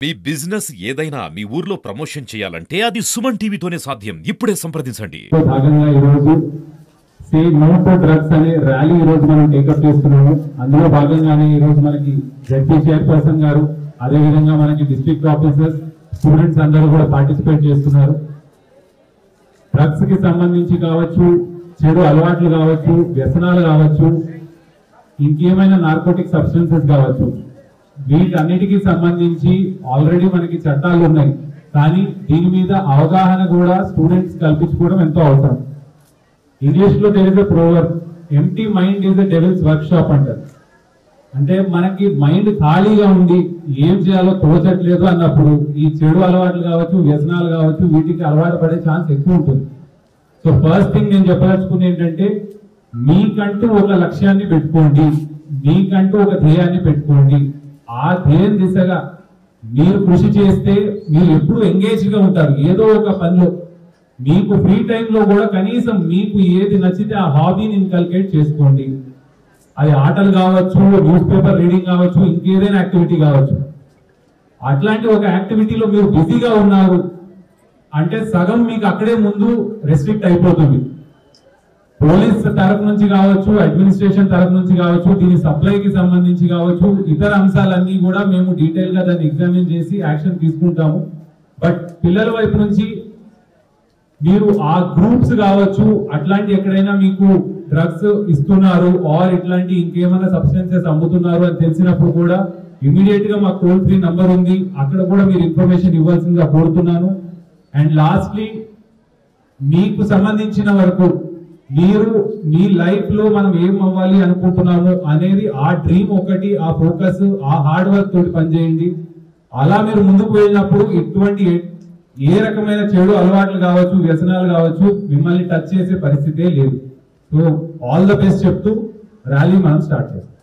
మీ business ఏదైనా మీ ఊర్లో promotion చేయాలంటే అది సుమన్ టీవీతోనే సాధ్యం. ఇప్పుడే సంప్రదించండి. భాగంగా ఈ రోజు సే నో టు డ్రగ్స్ అనే ర్యాలీ ఈ రోజు మనం టేకప్ చేస్తున్నాము. అందులో భాగంగానే ఈ రోజు మనకి జడ్పీ చైర్పర్సన్ గారు, అదే విధంగా మనకి డిస్ట్రిక్ట్ ఆఫీసర్స్, స్టూడెంట్స్ అందరూ కూడా పార్టిసిపేట్ చేస్తున్నారు. డ్రగ్స్ కి సంబంధించి కావచ్చు, చెడు అలవాట్లు కావచ్చు, వ్యసనాలు కావచ్చు, ఇంకేమైనా నార్కోటిక్ సబ్స్టెన్సెస్ కావచ్చు, వీటన్నిటికీ సంబంధించి ఆల్రెడీ మనకి చట్టాలు ఉన్నాయి. కానీ దీని మీద అవగాహన కూడా స్టూడెంట్స్ కల్పించుకోవడం ఎంతో అవసరం. ఇంగ్లీష్ లో there is a proverb, empty mind is a devil's workshop అంటారు. అంటే మనకి మైండ్ ఖాళీగా ఉండి ఏం చేయాలో తోచట్లేదు అన్నప్పుడు ఈ చెడు అలవాట్లు కావచ్చు, వ్యసనాలు కావచ్చు, వీటికి అలవాటు పడే ఛాన్స్ ఎక్కువ ఉంటుంది. సో ఫస్ట్ థింగ్ నేను చెప్పదలుచుకుంది ఏంటంటే, మీకంటూ ఒక లక్ష్యాన్ని పెట్టుకోండి, మీకంటూ ఒక ధ్యేయాన్ని పెట్టుకోండి. ఆ ధ్యేయం దిశగా మీరు కృషి చేస్తే మీరు ఎప్పుడు ఎంగేజ్ గా ఉంటారు ఏదో ఒక పనిలో. మీకు ఫ్రీ టైంలో కూడా కనీసం మీకు ఏది నచ్చితే ఆ హాబీని ఇన్కల్కేట్ చేసుకోండి. అది ఆటలు కావచ్చు, న్యూస్ పేపర్ రీడింగ్ కావచ్చు, ఇంకేదైనా యాక్టివిటీ కావచ్చు. అట్లాంటి ఒక యాక్టివిటీలో మీరు బిజీగా ఉన్నారు అంటే సగం మీకు అక్కడే ముందు రెస్ట్రిక్ట్ అయిపోతుంది. పోలీస్ తరఫు నుంచి కావచ్చు, అడ్మినిస్ట్రేషన్ తరఫు నుంచి కావచ్చు, దీని సప్లైకి సంబంధించి కావచ్చు, ఇతర అంశాలన్నీ కూడా మేము డీటెయిల్ గా దాన్ని ఎగ్జామిన్ చేసి యాక్షన్ తీసుకుంటాము. బట్ పిల్లల వైపు నుంచి మీరు ఆ గ్రూప్స్ కావచ్చు, అట్లాంటి ఎక్కడైనా మీకు డ్రగ్స్ ఇస్తున్నారు ఆర్ ఇట్లాంటి ఇంకేమైనా సబ్స్టెన్సెస్ అమ్ముతున్నారు అని తెలిసినప్పుడు కూడా ఇమీడియట్ గా మాకు టోల్ ఫ్రీ నంబర్ ఉంది, అక్కడ కూడా మీరు ఇన్ఫర్మేషన్ ఇవ్వాల్సిందిగా కోరుతున్నాను. అండ్ లాస్ట్లీ, మీకు సంబంధించిన వరకు మీరు మీ లైఫ్ లో మనం ఏం అవ్వాలి అనుకుంటున్నాము అనేది ఆ డ్రీమ్ ఒకటి, ఆ ఫోకస్, ఆ హార్డ్ వర్క్ తోటి పనిచేయండి. అలా మీరు ముందుకు వెళ్ళినప్పుడు ఇటువంటి ఏ రకమైన చెడు అలవాట్లు కావచ్చు, వ్యసనాలు కావచ్చు, మిమ్మల్ని టచ్ చేసే పరిస్థితే లేదు. సో ఆల్ ద బెస్ట్ చెప్తూ ర్యాలీ మనం స్టార్ట్ చేస్తాం.